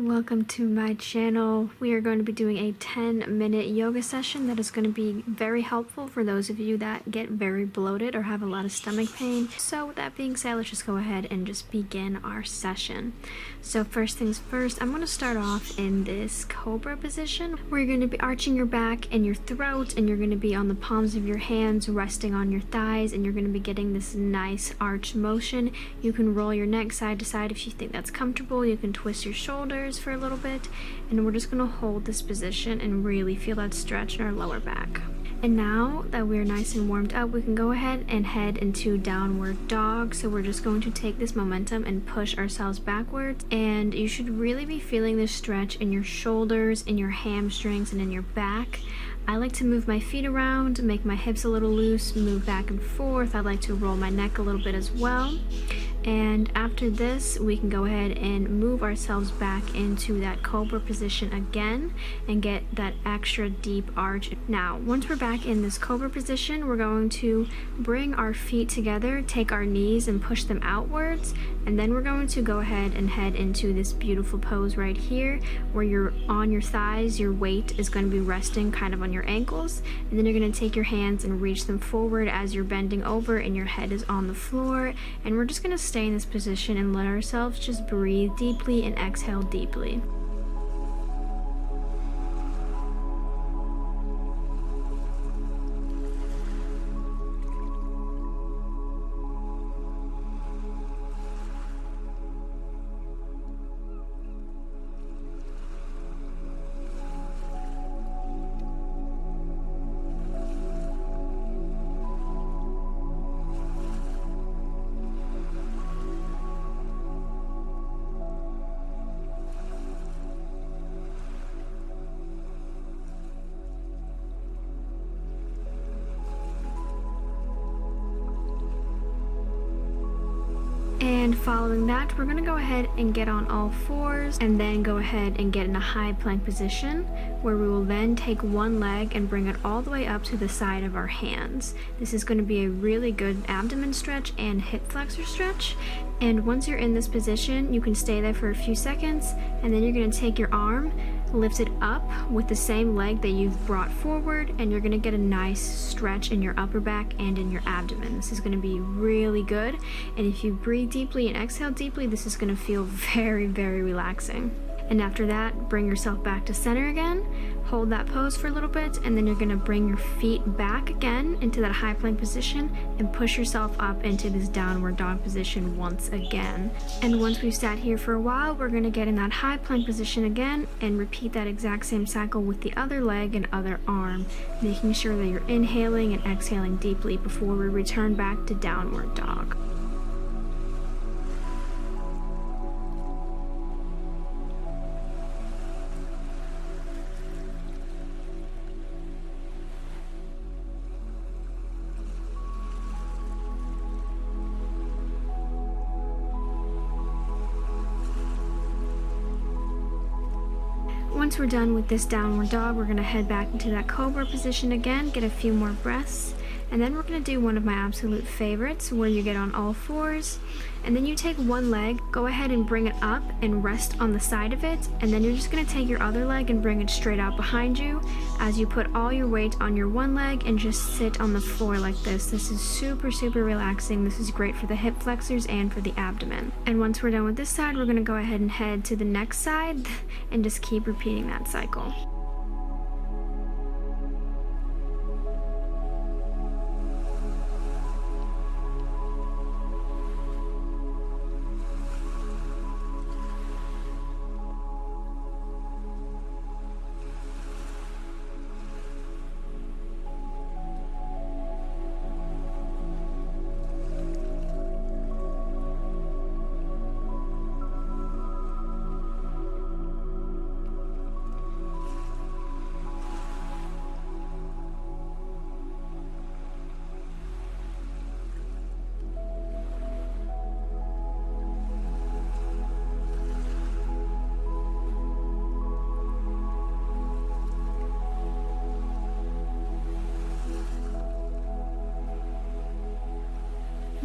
and welcome to my channel. We are going to be doing a 10-minute yoga session that is going to be very helpful for those of you that get very bloated or have a lot of stomach pain. So with that being said, let's just go ahead and just begin our session. So first things first, I'm going to start off in this cobra position where you're going to be arching your back and your throat, and you're going to be on the palms of your hands resting on your thighs, and you're going to be getting this nice arch motion. You can roll your neck side to side if you think that's comfortable. You can twist your shoulders for a little bit, and we're just going to hold this position and really feel that stretch in our lower back. And now that we're nice and warmed up, we can go ahead and head into downward dog. So we're just going to take this momentum and push ourselves backwards, and you should really be feeling this stretch in your shoulders, in your hamstrings, and in your back. I like to move my feet around, make my hips a little loose, move back and forth. I like to roll my neck a little bit as well. And after this, we can go ahead and move ourselves back into that cobra position again and get that extra deep arch. Now, once we're back in this cobra position, we're going to bring our feet together, take our knees and push them outwards, and then we're going to go ahead and head into this beautiful pose right here where you're on your thighs, your weight is going to be resting kind of on your ankles, and then you're going to take your hands and reach them forward as you're bending over and your head is on the floor, and we're just going to stay in this position and let ourselves just breathe deeply and exhale deeply. And following that, we're going to go ahead and get on all fours and then go ahead and get in a high plank position where we will then take one leg and bring it all the way up to the side of our hands. This is going to be a really good abdomen stretch and hip flexor stretch. And once you're in this position, you can stay there for a few seconds, and then you're going to take your arm, lift it up with the same leg that you've brought forward, and you're going to get a nice stretch in your upper back and in your abdomen. This is going to be really good, and if you breathe deeply and exhale deeply, this is going to feel very, very relaxing. And after that, bring yourself back to center again, hold that pose for a little bit, and then you're going to bring your feet back again into that high plank position and push yourself up into this downward dog position once again. And once we've sat here for a while, we're going to get in that high plank position again and repeat that exact same cycle with the other leg and other arm, making sure that you're inhaling and exhaling deeply before we return back to downward dog. Once we're done with this downward dog, we're going to head back into that cobra position again, get a few more breaths, and then we're going to do one of my absolute favorites where you get on all fours, and then you take one leg, go ahead and bring it up and rest on the side of it, and then you're just going to take your other leg and bring it straight out behind you as you put all your weight on your one leg and just sit on the floor like this. This is super, super relaxing. This is great for the hip flexors and for the abdomen. And once we're done with this side, we're going to go ahead and head to the next side and just keep repeating that cycle.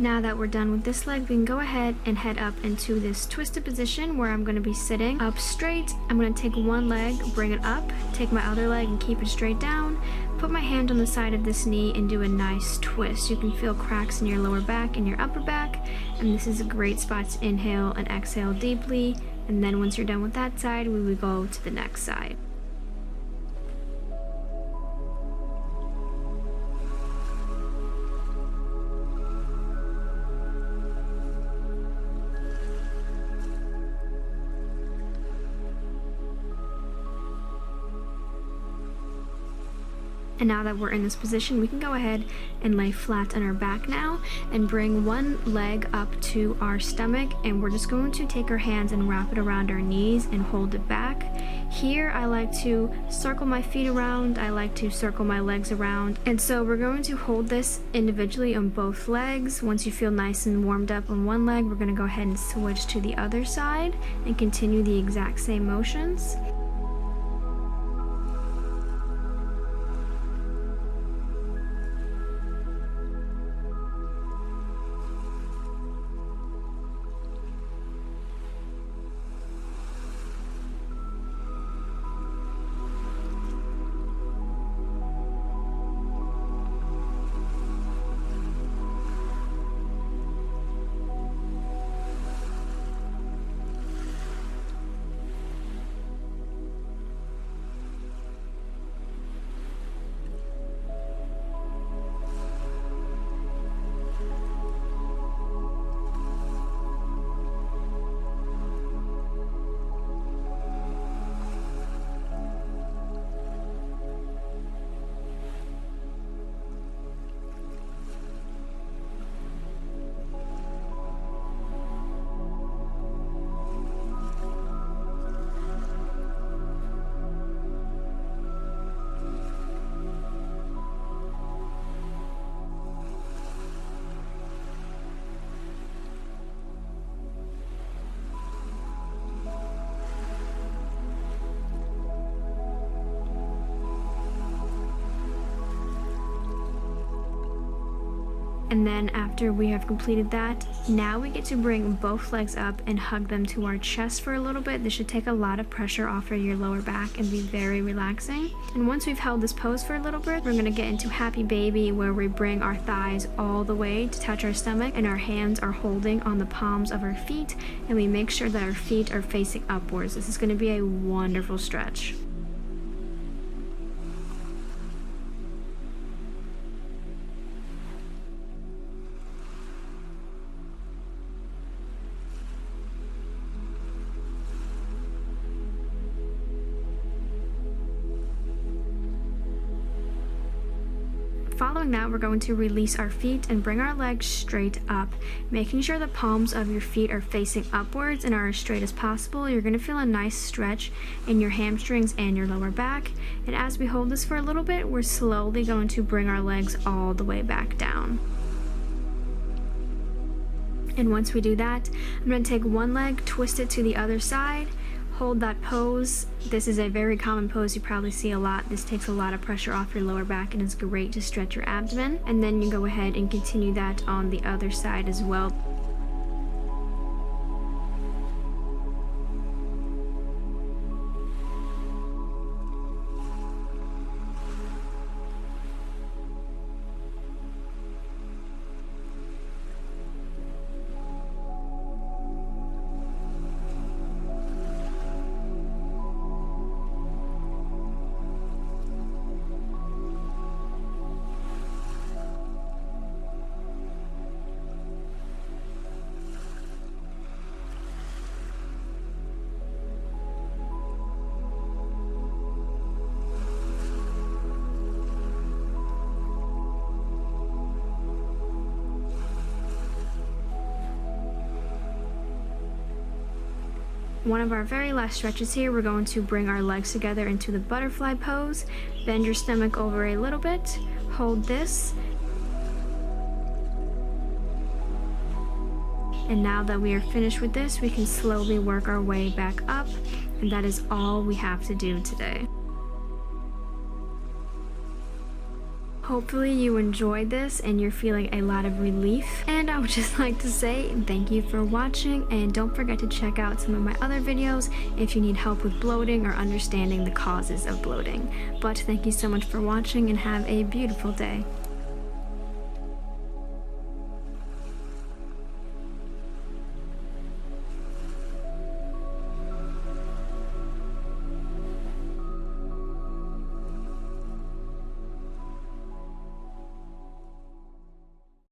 Now that we're done with this leg, we can go ahead and head up into this twisted position where I'm going to be sitting up straight. I'm going to take one leg, bring it up, take my other leg and keep it straight down, put my hand on the side of this knee and do a nice twist. You can feel cracks in your lower back and your upper back, and this is a great spot to inhale and exhale deeply. And then once you're done with that side, we will go to the next side. And now that we're in this position, we can go ahead and lay flat on our back now and bring one leg up to our stomach, and we're just going to take our hands and wrap it around our knees and hold it back. Here I like to circle my feet around, I like to circle my legs around, and so we're going to hold this individually on both legs. Once you feel nice and warmed up on one leg, we're going to go ahead and switch to the other side and continue the exact same motions. And then after we have completed that, now we get to bring both legs up and hug them to our chest for a little bit. This should take a lot of pressure off of your lower back and be very relaxing. And once we've held this pose for a little bit, we're gonna get into happy baby, where we bring our thighs all the way to touch our stomach and our hands are holding on the palms of our feet, and we make sure that our feet are facing upwards. This is gonna be a wonderful stretch. Following that, we're going to release our feet and bring our legs straight up, making sure the palms of your feet are facing upwards and are as straight as possible. You're going to feel a nice stretch in your hamstrings and your lower back. And as we hold this for a little bit, we're slowly going to bring our legs all the way back down. And once we do that, I'm going to take one leg, twist it to the other side, hold that pose. This is a very common pose you probably see a lot. This takes a lot of pressure off your lower back and is great to stretch your abdomen. And then you go ahead and continue that on the other side as well. One of our very last stretches here, we're going to bring our legs together into the butterfly pose. Bend your stomach over a little bit, hold this. And now that we are finished with this, we can slowly work our way back up, and that is all we have to do today. Hopefully you enjoyed this and you're feeling a lot of relief. And I would just like to say thank you for watching, and don't forget to check out some of my other videos if you need help with bloating or understanding the causes of bloating. But thank you so much for watching and have a beautiful day.